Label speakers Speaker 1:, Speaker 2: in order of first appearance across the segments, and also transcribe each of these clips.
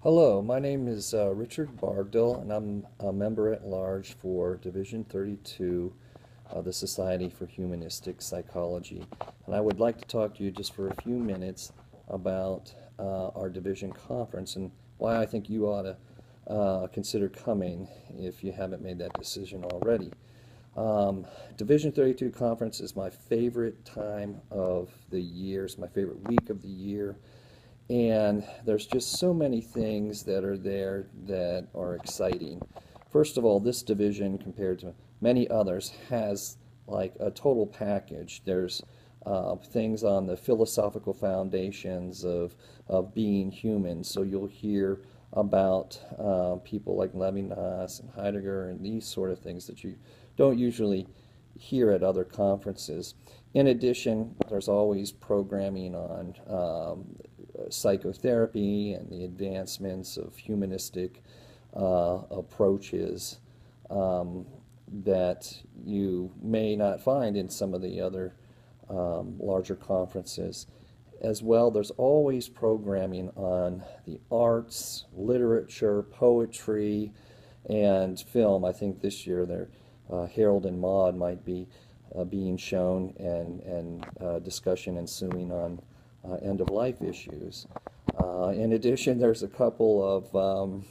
Speaker 1: Hello, my name is Richard Bargdill, and I'm a member at large for Division 32 of the Society for Humanistic Psychology. And I would like to talk to you just for a few minutes about our division conference and why I think you ought to consider coming if you haven't made that decision already. Division 32 conference is my favorite time of the year. It's my favorite week of the year. And there's just so many things that are there that are exciting. First of all, this division, compared to many others, has like a total package. There's things on the philosophical foundations of being human. So you'll hear about people like Levinas and Heidegger and these sort of things that you don't usually hear at other conferences. In addition, there's always programming on psychotherapy and the advancements of humanistic approaches that you may not find in some of the other larger conferences. As well, there's always programming on the arts, literature, poetry, and film. I think this year Harold and Maude might be being shown, and discussion ensuing on end-of-life issues. In addition, there's a couple of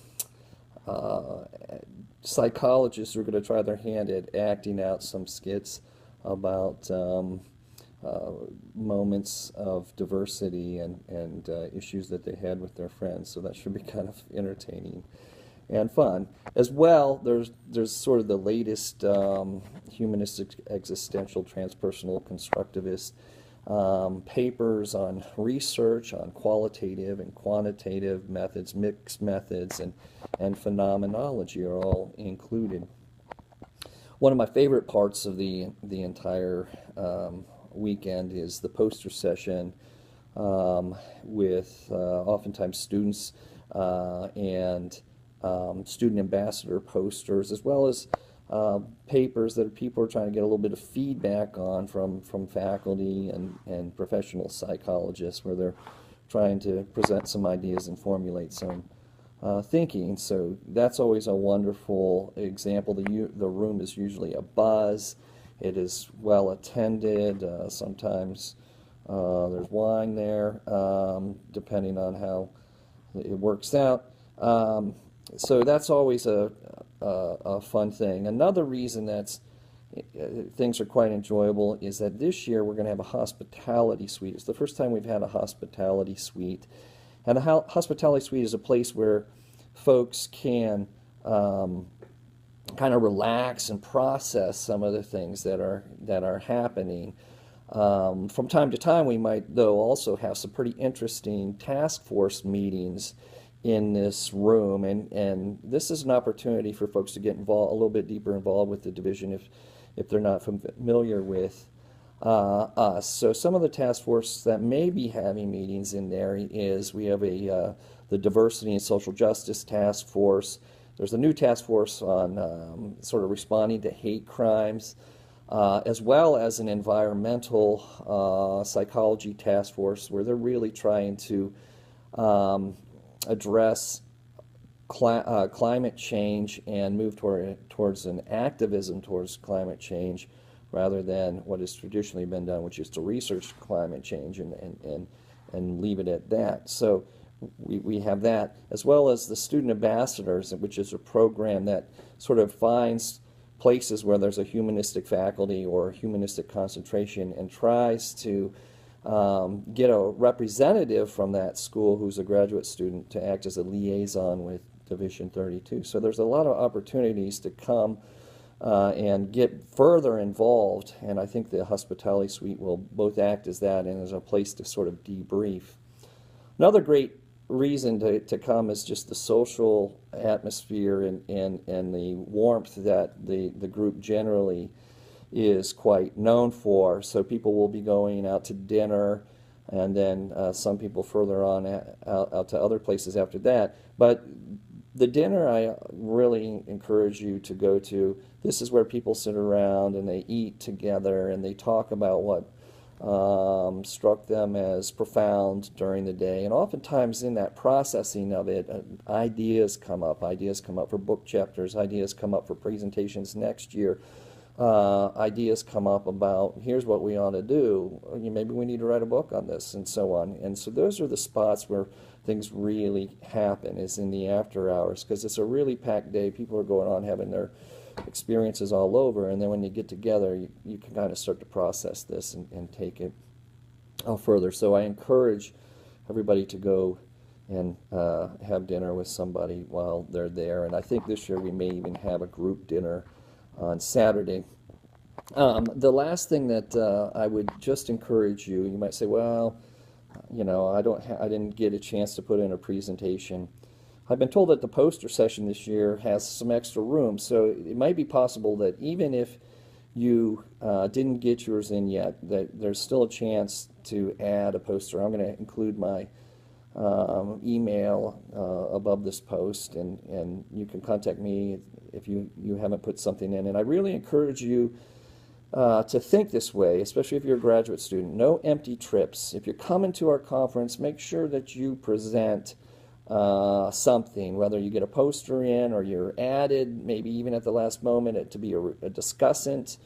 Speaker 1: psychologists who are going to try their hand at acting out some skits about moments of diversity and issues that they had with their friends. So that should be kind of entertaining and fun. As well, there's sort of the latest humanistic existential transpersonal constructivist papers on research on qualitative and quantitative methods, mixed methods, and phenomenology are all included. One of my favorite parts of the entire weekend is the poster session with oftentimes students and student ambassador posters, as well as papers that people are trying to get a little bit of feedback on from faculty and professional psychologists, where they're trying to present some ideas and formulate some thinking. So that's always a wonderful example. The room is usually a buzz. It is well attended. Sometimes there's wine there, depending on how it works out. So that's always a fun thing. Another reason that's things are quite enjoyable is that this year we're going to have a hospitality suite. It's the first time we've had a hospitality suite. And the hospitality suite is a place where folks can kind of relax and process some of the things that are happening. From time to time, we might, though, also have some pretty interesting task force meetings in this room, and this is an opportunity for folks to get involved, a little bit deeper involved with the division if they're not familiar with us. So some of the task force that may be having meetings in there is we have the Diversity and Social Justice Task Force. There's a new task force on sort of responding to hate crimes, as well as an environmental psychology task force, where they're really trying to address climate change and move towards an activism towards climate change, rather than what has traditionally been done, which is to research climate change and leave it at that. So we have that, as well as the Student Ambassadors, which is a program that sort of finds places where there's a humanistic faculty or humanistic concentration and tries to get a representative from that school who's a graduate student to act as a liaison with Division 32. So there's a lot of opportunities to come and get further involved, and I think the hospitality suite will both act as that and as a place to sort of debrief. Another great reason to come is just the social atmosphere and the warmth that the group generally is quite known for. So people will be going out to dinner, and then some people further on out to other places after that. But the dinner, I really encourage you to go to. This is where people sit around and they eat together and they talk about what struck them as profound during the day. And oftentimes in that processing of it, ideas come up. Ideas come up for book chapters. Ideas come up for presentations next year. Ideas come up about, here's what we ought to do. Maybe we need to write a book on this, and so on. And so those are the spots where things really happen, is in the after hours, because it's a really packed day. People are going on having their experiences all over, and then when you get together, you can kind of start to process this and take it further. So I encourage everybody to go and have dinner with somebody while they're there. And I think this year we may even have a group dinner on Saturday. The last thing that I would just encourage you, you might say, well, I didn't get a chance to put in a presentation. I've been told that the poster session this year has some extra room, so it might be possible that even if you didn't get yours in yet, that there's still a chance to add a poster. I'm going to include my email above this post, and you can contact me if you haven't put something in. And I really encourage you to think this way, especially if you're a graduate student. No empty trips. If you're coming to our conference, make sure that you present something, whether you get a poster in or you're added, maybe even at the last moment, to be a discussant.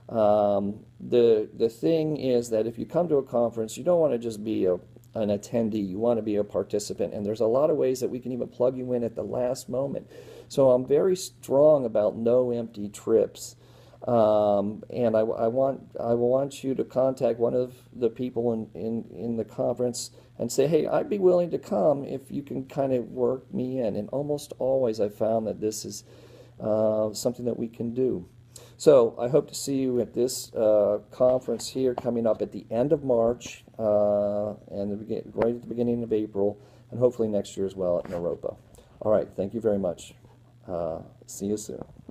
Speaker 1: The thing is that if you come to a conference, you don't want to just be an attendee. You want to be a participant, and there's a lot of ways that we can even plug you in at the last moment. So I'm very strong about no empty trips. And I want you to contact one of the people in the conference and say, hey, I'd be willing to come if you can kind of work me in. And almost always I've found that this is something that we can do. So I hope to see you at this conference here coming up at the end of March and right at the beginning of April, and hopefully next year as well at Naropa. All right, thank you very much. See you soon.